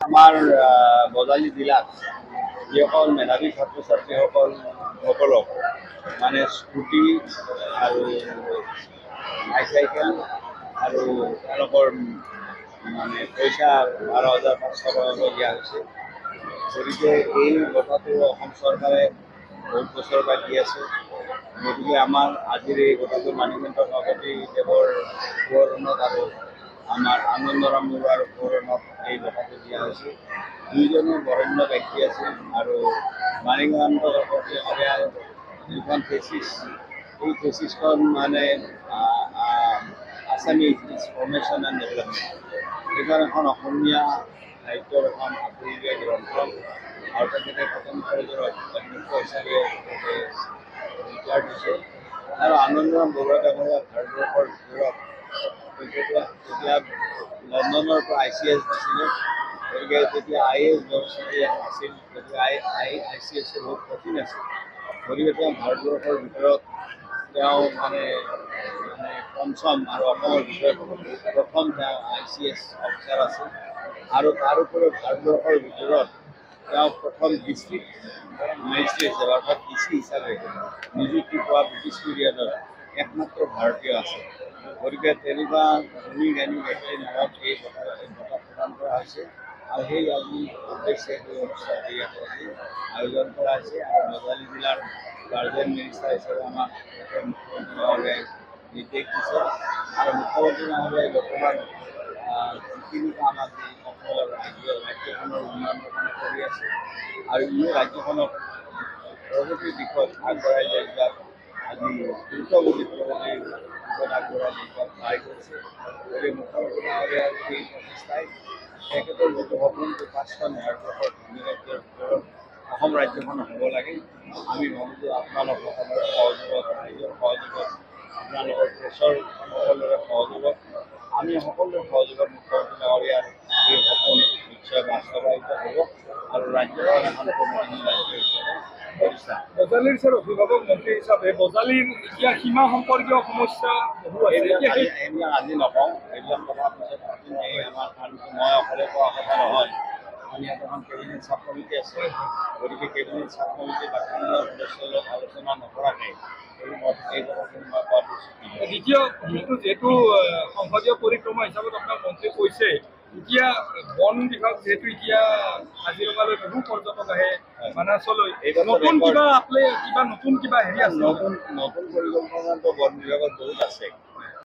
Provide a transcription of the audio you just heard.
আমাৰ বজালী জিলাত যিসকল মেধাৱী ছাত্ৰ ছাত্ৰীসকলক মানে স্কুটি আৰু বাইচাইকেল আৰু তেওঁলোকৰ মানে পইচা 12,500 টকাকৈ দিয়া হৈছে। গতিকে এই কথাটো অসম চৰকাৰে বহুত বছৰৰ পৰা দি আছে। গতিকে আমাৰ আজিৰ এই কথাটো মানিকান্ত কাকতিদেৱৰ সোঁৱৰণত আৰু আমাৰ আনন্দৰাম বৰুৱাৰ সোঁৱৰণত এই কথাটো দিয়া হৈছে। দুইজনো বৰেণ্য ব্যক্তি আছিল আৰু মানিকান্ত কাকতিদেৱে যিখন থেচিছ এই থেচিছখন মানে আছামিজ ফৰ্মেশ্যন এণ্ড ডেভেলপমেণ্ট, এইখন এখন অসমীয়া সাহিত্যৰ এখন আপুৰুগীয়া গ্ৰন্থ আৰু তেখেতে কটন কলেজৰ অধ্যক্ষ হিচাপে ৰিটায়াৰ দিছে। আৰু আনন্দৰাম বৰুৱা ডাঙৰীয়া ভাৰতবৰ্ষৰ ভিতৰত তেতিয়া লণ্ডনৰ পৰা ICS দিছিলে। গতিকে তেতিয়া IAS ব্যৱস্থাটো আছিল, গতিকে ICS বহুত কঠিন আছিল। গতিকে তেওঁ ভাৰতবৰ্ষৰ ভিতৰত তেওঁ মানে পঞ্চম আৰু অসমৰ ভিতৰত প্ৰথম তেওঁ ICS অফিচাৰ আছিল। আৰু তাৰ উপৰিও ভাৰতবৰ্ষৰ ভিতৰত তেওঁ প্ৰথম ডিষ্ট্ৰিক্ট মেজিষ্ট্ৰেট হিচাপে অৰ্থাৎ DC হিচাপে নিযুক্তি পোৱা ব্ৰিটিছ পিৰিয়ডৰ একমাত্ৰ ভাৰতীয় আছে। গতিকে তেনেকুৱা ধনী জ্ঞানী ব্যক্তিৰ নামত এই বঁটা প্ৰদান কৰা হৈছে আৰু সেই আজি উদ্দেশ্যে এই অনুষ্ঠানটি ইয়াত আজি আয়োজন কৰা হৈছে। আৰু বজালী জিলাৰ গাৰ্জেন মিনিষ্টাৰ হিচাপে আমাক মুখ্যমন্ত্ৰী মহোদয়ে নিৰ্দেশ দিছে আৰু মুখ্যমন্ত্ৰী মহোদয়ে বৰ্তমান যিখিনি কাম আজি অসমৰ ৰাজ্যখনৰ উন্নয়নৰ কাৰণে কৰি আছে আৰু ইও ৰাজ্যখনক প্ৰগতিৰ দিশত আগবঢ়াই লৈ যোৱাত আজি দ্ৰুতগতিত প্ৰগতিৰ দিশত আগবঢ়াই লৈ যোৱাত সহায় কৰিছে। গতিকে মুখ্যমন্ত্ৰী মহোদয়ৰ এই প্ৰচেষ্টাই তেখেতৰ যিটো সপোন 5খন ভাৰতবৰ্ষৰ ধনী ৰাজ্যৰ ভিতৰত অসম ৰাজ্যখন হ'ব লাগে। আমি ভাবোঁ যে আপোনালোকসকলৰ সহযোগত, ৰাইজৰ সহযোগত, আপোনালোকৰ প্ৰেছৰ সকলোৰে সহযোগত, আমি সকলোৰে সহযোগত মুখ্যমন্ত্ৰী মহোদয়াৰ এই সপোন নিশ্চয় বাস্তৱায়িত হ'ব আৰু ৰাজ্যখন এখন প্ৰগতিশীল ৰাজ্য হিচাপে প্ৰতিষ্ঠা। বজালীৰ স্যাৰ অভিভাৱক মন্ত্ৰী হিচাপে বজালীৰ এতিয়া সীমা সম্পৰ্কীয় সমস্যা বহু আছে। এইবিলাক আজি নকওঁ, এইবিলাক কথা পিছত পাতিম। আমাৰ কাৰণটো মই অকলে কোৱা কথা নহয়। আমি ইয়াত এখন কেবিনেট চাব কমিটি আছে। গতিকে কেবিনেট চাব কমিটিৰ বাকীবিলাক সদস্যৰ লগত আলোচনা নকৰাকৈ এই কথাখিনি মই কোৱাত উচিত নহয়। দ্বিতীয় যিহেতু সংসদীয় পৰিক্ৰমা হিচাপত আপোনাক মন্ত্ৰী কৈছে, এতিয়া বন বিভাগ যিহেতু এতিয়া কাজিৰঙালৈ বহু পৰ্যটক আহে, মানাছলৈ নতুন কিবা নতুন কিবা হেৰি আছে? নতুন পৰিকল্পনাটো বন বিভাগত বহুত আছে।